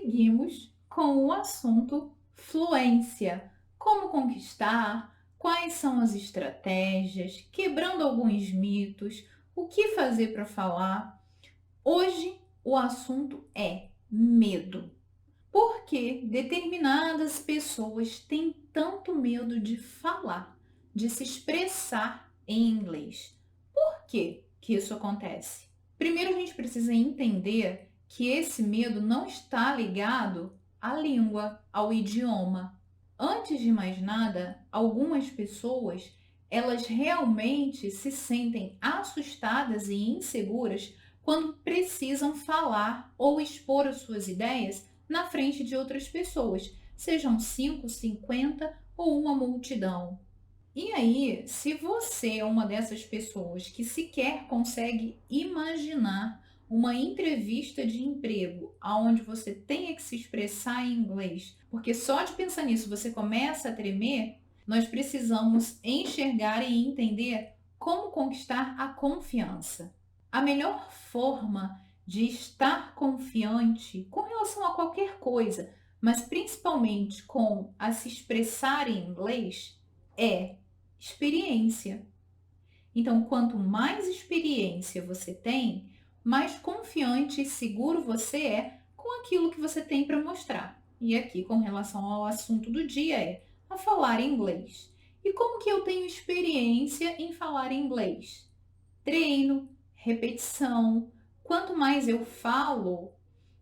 seguimos com o assunto fluência. Como conquistar, quais são as estratégias, quebrando alguns mitos, o que fazer para falar. Hoje o assunto é medo. Por que determinadas pessoas têm tanto medo de falar, de se expressar em inglês? Por que isso acontece? Primeiro, a gente precisa entender que esse medo não está ligado à língua, ao idioma. Antes de mais nada, algumas pessoas, elas realmente se sentem assustadas e inseguras quando precisam falar ou expor as suas ideias na frente de outras pessoas, sejam 5, 50 ou uma multidão. E aí, se você é uma dessas pessoas que sequer consegue imaginar uma entrevista de emprego onde você tenha que se expressar em inglês, porque só de pensar nisso você começa a tremer, nós precisamos enxergar e entender como conquistar a confiança. A melhor forma de estar confiante com relação a qualquer coisa, mas principalmente com a se expressar em inglês, é experiência. Então, quanto mais experiência você tem, mais confiante e seguro você é com aquilo que você tem para mostrar. E aqui, com relação ao assunto do dia, é a falar inglês. E como que eu tenho experiência em falar inglês? Treino, repetição. Quanto mais eu falo,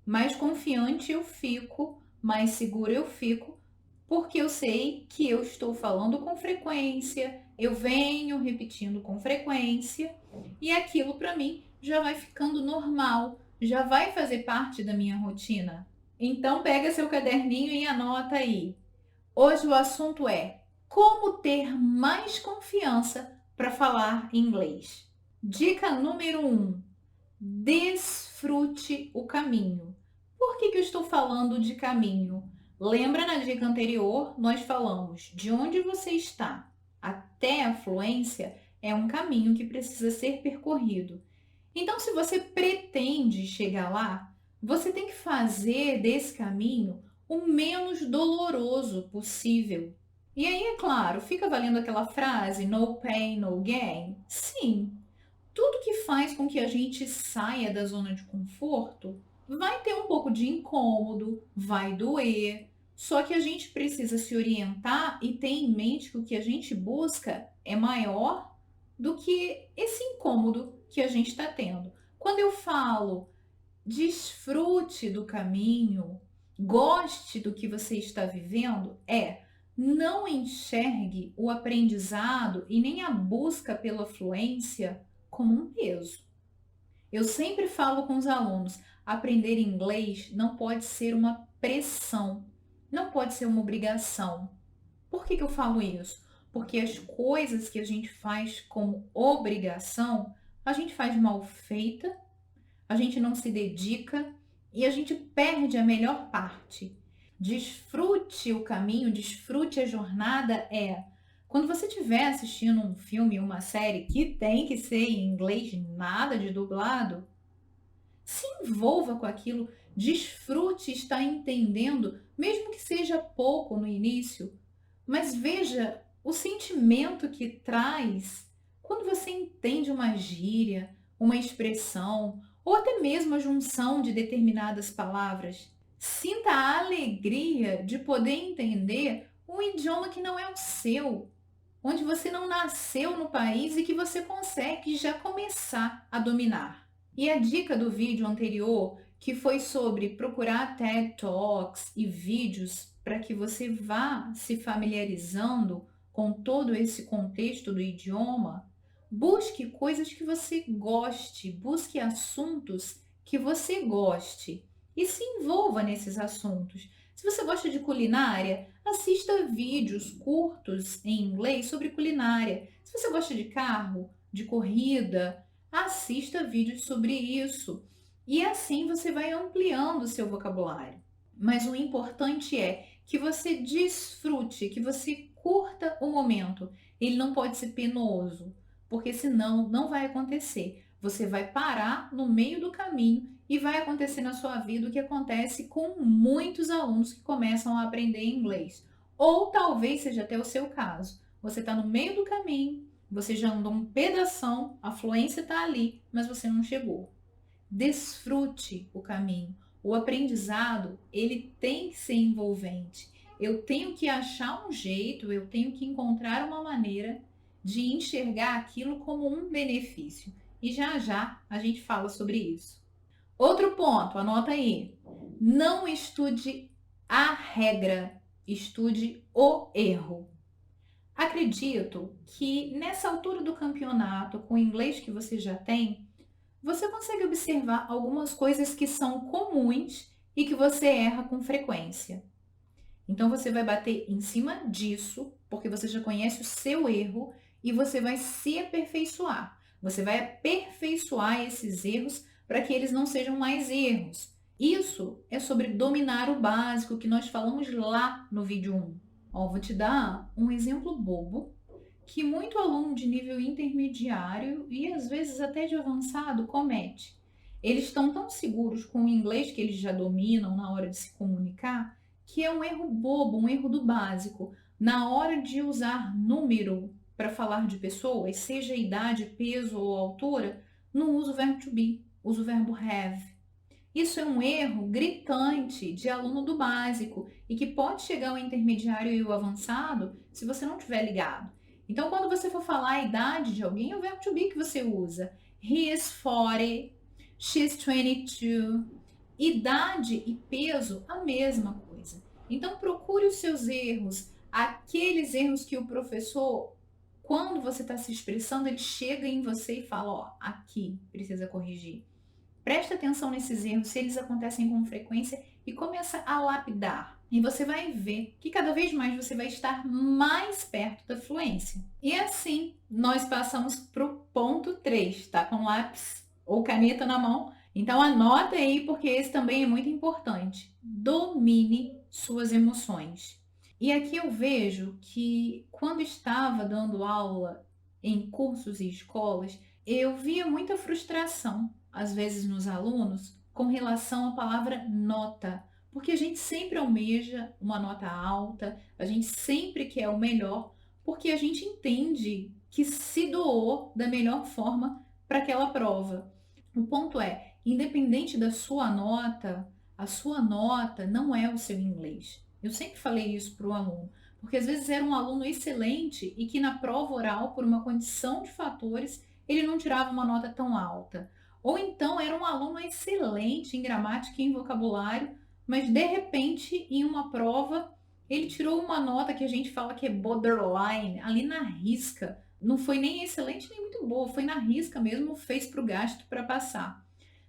mais confiante eu fico, mais seguro eu fico, porque eu sei que eu estou falando com frequência, eu venho repetindo com frequência e aquilo para mim já vai ficando normal, já vai fazer parte da minha rotina. Então pega seu caderninho e anota aí. Hoje o assunto é como ter mais confiança para falar inglês. Dica número 1: desfrute o caminho. Por que eu estou falando de caminho? Lembra na dica anterior, nós falamos de onde você está até a fluência é um caminho que precisa ser percorrido. Então, se você pretende chegar lá, você tem que fazer desse caminho o menos doloroso possível. E aí, é claro, fica valendo aquela frase no pain, no gain? Sim, tudo que faz com que a gente saia da zona de conforto vai ter um pouco de incômodo, vai doer. Só que a gente precisa se orientar e ter em mente que o que a gente busca é maior do que esse incômodo que a gente está tendo. Quando eu falo desfrute do caminho, goste do que você está vivendo, não enxergue o aprendizado e nem a busca pela fluência como um peso. Eu sempre falo com os alunos, aprender inglês não pode ser uma pressão, não pode ser uma obrigação. Por que eu falo isso? Porque as coisas que a gente faz como obrigação, a gente faz mal feita, a gente não se dedica e a gente perde a melhor parte. Desfrute o caminho, desfrute a jornada quando você estiver assistindo um filme, uma série que tem que ser em inglês, nada de dublado, se envolva com aquilo, desfrute estar entendendo, mesmo que seja pouco no início, mas veja o sentimento que traz quando você entende uma gíria, uma expressão, ou até mesmo a junção de determinadas palavras. Sinta a alegria de poder entender um idioma que não é o seu, onde você não nasceu no país e que você consegue já começar a dominar. E a dica do vídeo anterior, que foi sobre procurar TED Talks e vídeos para que você vá se familiarizando com todo esse contexto do idioma, busque coisas que você goste, busque assuntos que você goste e se envolva nesses assuntos. Se você gosta de culinária, assista vídeos curtos em inglês sobre culinária. Se você gosta de carro, de corrida, assista vídeos sobre isso. E assim você vai ampliando o seu vocabulário. Mas o importante é que você desfrute, que você curta o momento. Ele não pode ser penoso, porque senão não vai acontecer. Você vai parar no meio do caminho e vai acontecer na sua vida o que acontece com muitos alunos que começam a aprender inglês. Ou talvez seja até o seu caso. Você está no meio do caminho, você já andou um pedação, a fluência está ali, mas você não chegou. Desfrute o caminho. O aprendizado, ele tem que ser envolvente. Eu tenho que achar um jeito, eu tenho que encontrar uma maneira de enxergar aquilo como um benefício. E já já a gente fala sobre isso. Outro ponto, anota aí. Não estude a regra, estude o erro. Acredito que nessa altura do campeonato, com o inglês que você já tem, você consegue observar algumas coisas que são comuns e que você erra com frequência. Então você vai bater em cima disso, porque você já conhece o seu erro e você vai se aperfeiçoar. Você vai aperfeiçoar esses erros para que eles não sejam mais erros. Isso é sobre dominar o básico que nós falamos lá no vídeo 1. Ó, vou te dar um exemplo bobo que muito aluno de nível intermediário e às vezes até de avançado comete. Eles estão tão seguros com o inglês que eles já dominam na hora de se comunicar, que é um erro bobo, um erro do básico. Na hora de usar número para falar de pessoas, seja idade, peso ou altura, não usa o verbo to be, usa o verbo have. Isso é um erro gritante de aluno do básico e que pode chegar ao intermediário e o avançado se você não estiver ligado. Então, quando você for falar a idade de alguém, é o verbo to be que você usa. He is 40, she's 22. Idade e peso, a mesma coisa. Então, procure os seus erros, aqueles erros que o professor, quando você está se expressando, ele chega em você e fala, ó, aqui precisa corrigir. Presta atenção nesses erros, se eles acontecem com frequência, e começa a lapidar. E você vai ver que cada vez mais você vai estar mais perto da fluência. E assim, nós passamos para o ponto 3, tá? Com lápis ou caneta na mão. Então anota aí, porque esse também é muito importante. Domine suas emoções. E aqui eu vejo que quando estava dando aula em cursos e escolas, eu via muita frustração, às vezes nos alunos, com relação à palavra nota. Porque a gente sempre almeja uma nota alta, a gente sempre quer o melhor, porque a gente entende que se doou da melhor forma para aquela prova. O ponto é, independente da sua nota, a sua nota não é o seu inglês. Eu sempre falei isso para o aluno, porque às vezes era um aluno excelente e que na prova oral, por uma condição de fatores, ele não tirava uma nota tão alta. Ou então era um aluno excelente em gramática e em vocabulário, mas de repente, em uma prova, ele tirou uma nota que a gente fala que é borderline, ali na risca. Não foi nem excelente nem muito boa, foi na risca mesmo, fez para o gasto para passar.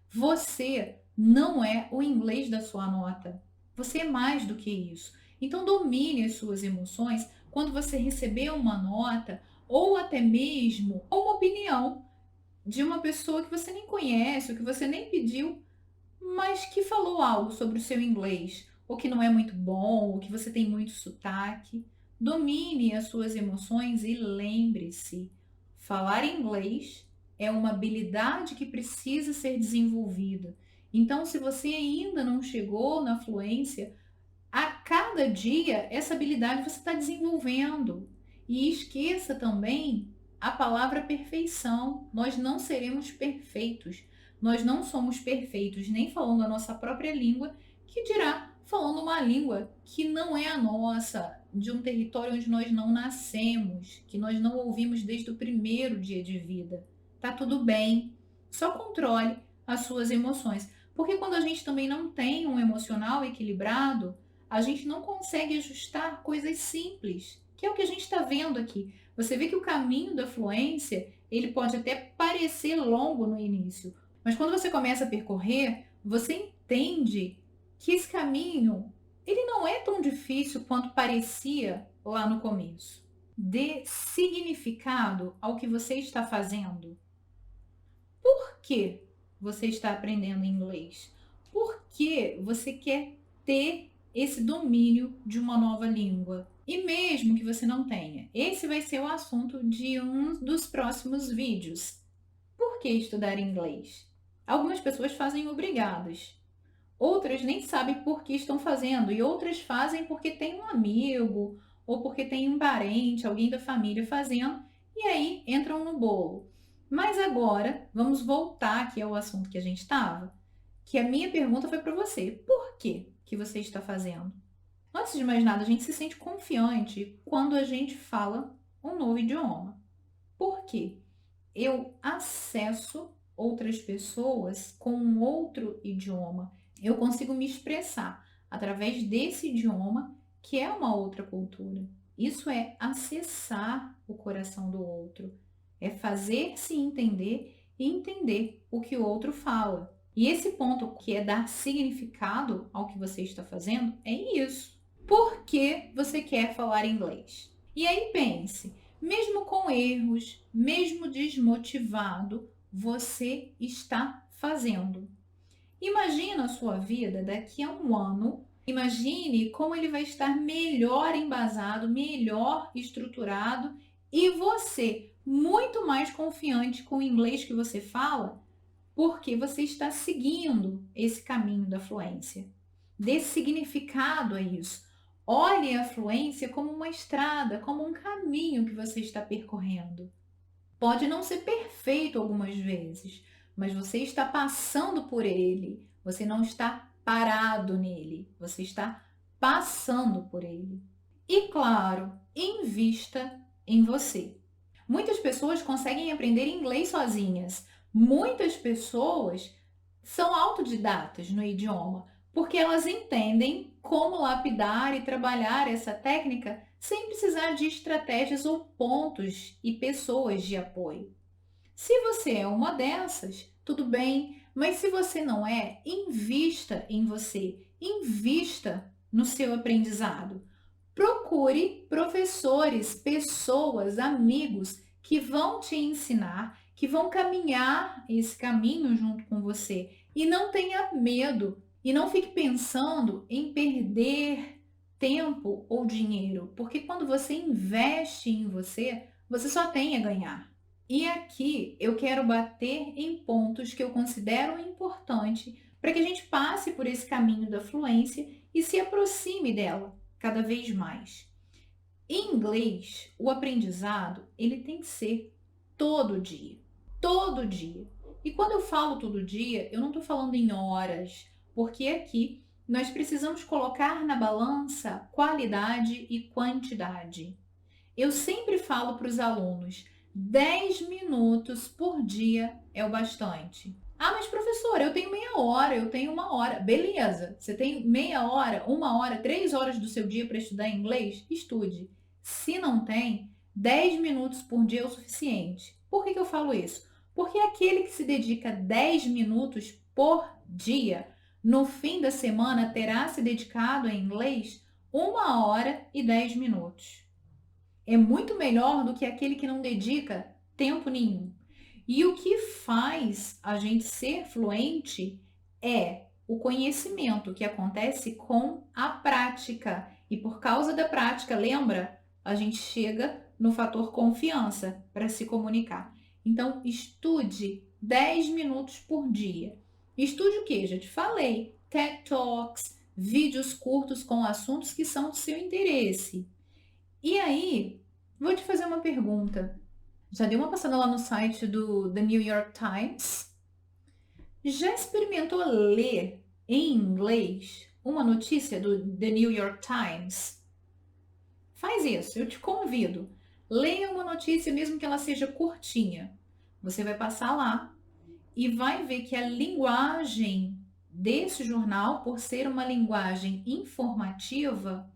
Você não é o inglês da sua nota. Você é mais do que isso. Então domine as suas emoções quando você receber uma nota ou até mesmo uma opinião de uma pessoa que você nem conhece, ou que você nem pediu, mas que falou algo sobre o seu inglês, ou que não é muito bom, ou que você tem muito sotaque. Domine as suas emoções e lembre-se, falar inglês é uma habilidade que precisa ser desenvolvida. Então, se você ainda não chegou na fluência, a cada dia essa habilidade você está desenvolvendo. E esqueça também a palavra perfeição. Nós não seremos perfeitos. Nós não somos perfeitos nem falando a nossa própria língua, que dirá falando uma língua que não é a nossa, de um território onde nós não nascemos, que nós não ouvimos desde o primeiro dia de vida. Tá tudo bem. Só controle as suas emoções. Porque quando a gente também não tem um emocional equilibrado, a gente não consegue ajustar coisas simples, que é o que a gente está vendo aqui. Você vê que o caminho da fluência, ele pode até parecer longo no início, mas quando você começa a percorrer, você entende que esse caminho, ele não é tão difícil quanto parecia lá no começo. Dê significado ao que você está fazendo. Por que você está aprendendo inglês? Por que você quer ter esse domínio de uma nova língua? E mesmo que você não tenha, esse vai ser o assunto de um dos próximos vídeos. Por que estudar inglês? Algumas pessoas fazem obrigadas. Outras nem sabem por que estão fazendo e outras fazem porque tem um amigo ou porque tem um parente, alguém da família fazendo e aí entram no bolo. Mas agora, vamos voltar aqui ao assunto que a gente estava, que a minha pergunta foi para você. Por que você está fazendo? Antes de mais nada, a gente se sente confiante quando a gente fala um novo idioma. Por quê? Eu acesso outras pessoas com um outro idioma. Eu consigo me expressar através desse idioma que é uma outra cultura. Isso é acessar o coração do outro, é fazer-se entender e entender o que o outro fala. E esse ponto que é dar significado ao que você está fazendo é isso. Por que você quer falar inglês? E aí pense, mesmo com erros, mesmo desmotivado, você está fazendo. Imagina a sua vida daqui a um ano. Imagine como ele vai estar melhor embasado, melhor estruturado e você muito mais confiante com o inglês que você fala, porque você está seguindo esse caminho da fluência. Dê significado a isso. Olhe a fluência como uma estrada, como um caminho que você está percorrendo. Pode não ser perfeito algumas vezes, mas você está passando por ele. Você não está parado nele, você está passando por ele. E claro, invista em você. Muitas pessoas conseguem aprender inglês sozinhas. Muitas pessoas são autodidatas no idioma, porque elas entendem como lapidar e trabalhar essa técnica sem precisar de estratégias ou pontos e pessoas de apoio. Se você é uma dessas, tudo bem, mas se você não é, invista em você, invista no seu aprendizado. Procure professores, pessoas, amigos que vão te ensinar, que vão caminhar esse caminho junto com você. E não tenha medo e não fique pensando em perder tempo ou dinheiro, porque quando você investe em você, você só tem a ganhar. E aqui eu quero bater em pontos que eu considero importante para que a gente passe por esse caminho da fluência e se aproxime dela cada vez mais. Em inglês, o aprendizado, ele tem que ser todo dia. Todo dia. E quando eu falo todo dia, eu não estou falando em horas, porque aqui nós precisamos colocar na balança qualidade e quantidade. Eu sempre falo para os alunos, 10 minutos por dia é o bastante. Ah, mas professora, eu tenho meia hora, eu tenho uma hora. Beleza, você tem meia hora, uma hora, 3 horas do seu dia para estudar inglês? Estude. Se não tem, 10 minutos por dia é o suficiente. Por que eu falo isso? Porque aquele que se dedica 10 minutos por dia, no fim da semana terá se dedicado em inglês 1 hora e 10 minutos. É muito melhor do que aquele que não dedica tempo nenhum. E o que faz a gente ser fluente é o conhecimento que acontece com a prática. E por causa da prática, lembra? A gente chega no fator confiança para se comunicar. Então, estude 10 minutos por dia. Estude o que? Já te falei. TED Talks, vídeos curtos com assuntos que são do seu interesse. E aí, vou te fazer uma pergunta. Já deu uma passada lá no site do The New York Times? Já experimentou ler em inglês uma notícia do The New York Times? Faz isso, eu te convido. Leia uma notícia, mesmo que ela seja curtinha. Você vai passar lá e vai ver que a linguagem desse jornal, por ser uma linguagem informativa,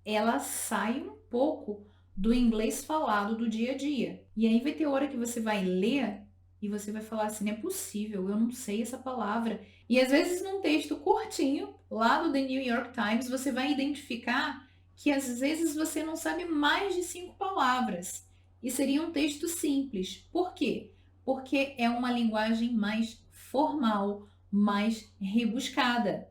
ela sai um pouco do inglês falado do dia a dia. E aí vai ter hora que você vai ler e você vai falar assim, não é possível, eu não sei essa palavra. E às vezes num texto curtinho, lá do The New York Times, você vai identificar que às vezes você não sabe mais de 5 palavras. E seria um texto simples. Por quê? Porque é uma linguagem mais formal, mais rebuscada.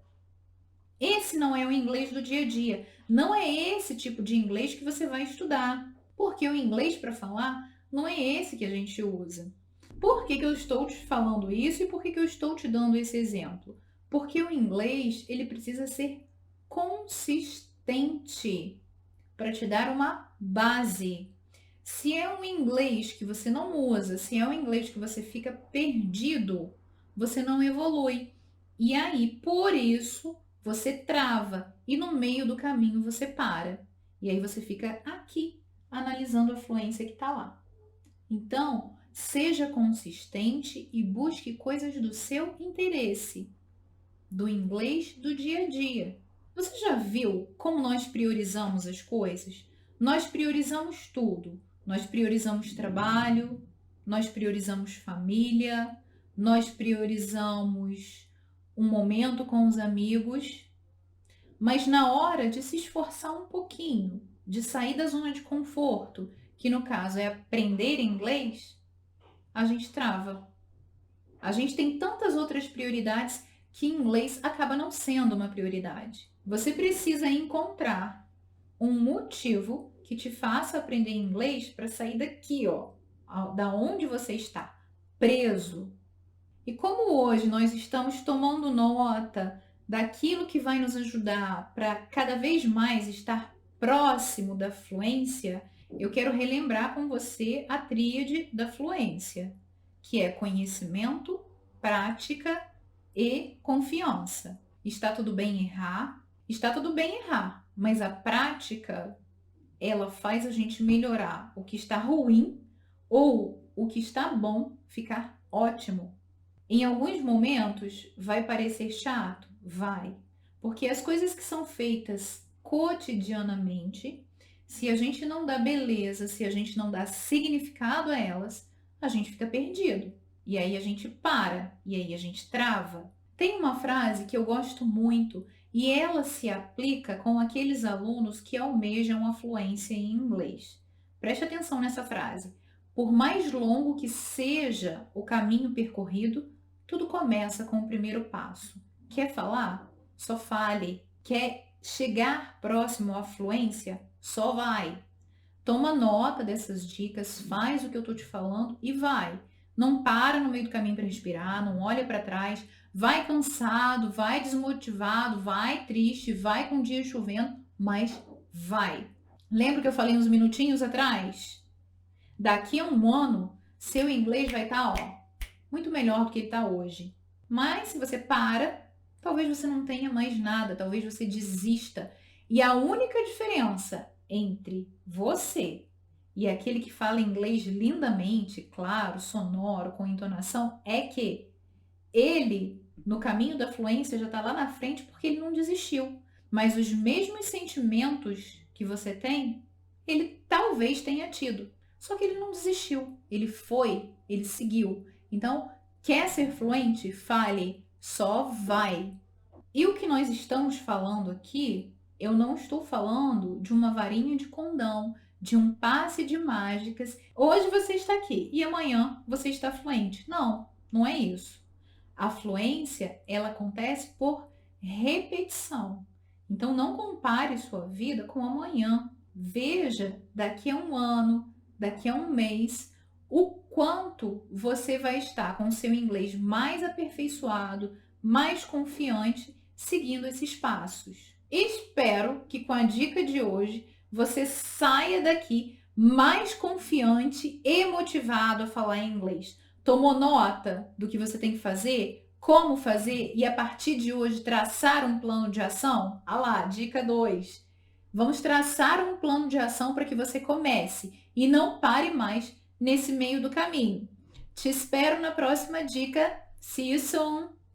Esse não é o inglês do dia a dia. Não é esse tipo de inglês que você vai estudar. Porque o inglês para falar não é esse que a gente usa. Por que que eu estou te falando isso e por que que eu estou te dando esse exemplo? Porque o inglês, ele precisa ser consistente para te dar uma base. Se é um inglês que você não usa, se é um inglês que você fica perdido, você não evolui. E aí, por isso, você trava e no meio do caminho você para. E aí você fica aqui analisando a fluência que está lá. Então, seja consistente e busque coisas do seu interesse, do inglês do dia a dia. Você já viu como nós priorizamos as coisas? Nós priorizamos tudo. Nós priorizamos trabalho, nós priorizamos família, nós priorizamos um momento com os amigos, mas na hora de se esforçar um pouquinho, de sair da zona de conforto, que no caso é aprender inglês, a gente trava. A gente tem tantas outras prioridades que inglês acaba não sendo uma prioridade. Você precisa encontrar um motivo que te faça aprender inglês para sair daqui, ó, da onde você está, preso. E como hoje nós estamos tomando nota daquilo que vai nos ajudar para cada vez mais estar próximo da fluência, eu quero relembrar com você a tríade da fluência, que é conhecimento, prática e confiança. Está tudo bem errar? Está tudo bem errar, mas a prática, ela faz a gente melhorar o que está ruim ou o que está bom ficar ótimo. Em alguns momentos vai parecer chato? Vai. Porque as coisas que são feitas cotidianamente, se a gente não dá beleza, se a gente não dá significado a elas, a gente fica perdido. E aí a gente para, e aí a gente trava. Tem uma frase que eu gosto muito e ela se aplica com aqueles alunos que almejam a fluência em inglês. Preste atenção nessa frase. Por mais longo que seja o caminho percorrido, tudo começa com o primeiro passo. Quer falar? Só fale. Quer chegar próximo à fluência? Só vai. Toma nota dessas dicas, faz o que eu estou te falando e vai. Não para no meio do caminho para respirar, não olha para trás. Vai cansado, vai desmotivado, vai triste, vai com o dia chovendo, mas vai. Lembra que eu falei uns minutinhos atrás? Daqui a um ano, seu inglês vai estar, muito melhor do que ele está hoje. Mas se você para, talvez você não tenha mais nada, talvez você desista. E a única diferença entre você e aquele que fala inglês lindamente, claro, sonoro, com entonação, é que ele, no caminho da fluência, já está lá na frente porque ele não desistiu. Mas os mesmos sentimentos que você tem, ele talvez tenha tido. Só que ele não desistiu. Ele foi, ele seguiu. Então, quer ser fluente? Fale, só vai. E o que nós estamos falando aqui, eu não estou falando de uma varinha de condão, de um passe de mágicas. Hoje você está aqui e amanhã você está fluente. Não, não é isso. A fluência, ela acontece por repetição. Então, não compare sua vida com amanhã. Veja daqui a um ano, daqui a um mês, o quanto você vai estar com o seu inglês mais aperfeiçoado, mais confiante, seguindo esses passos. Espero que com a dica de hoje você saia daqui mais confiante e motivado a falar inglês. Tomou nota do que você tem que fazer? Como fazer? E a partir de hoje traçar um plano de ação? Ah lá, dica 2. Vamos traçar um plano de ação para que você comece e não pare mais nesse meio do caminho. Te espero na próxima dica. See you soon!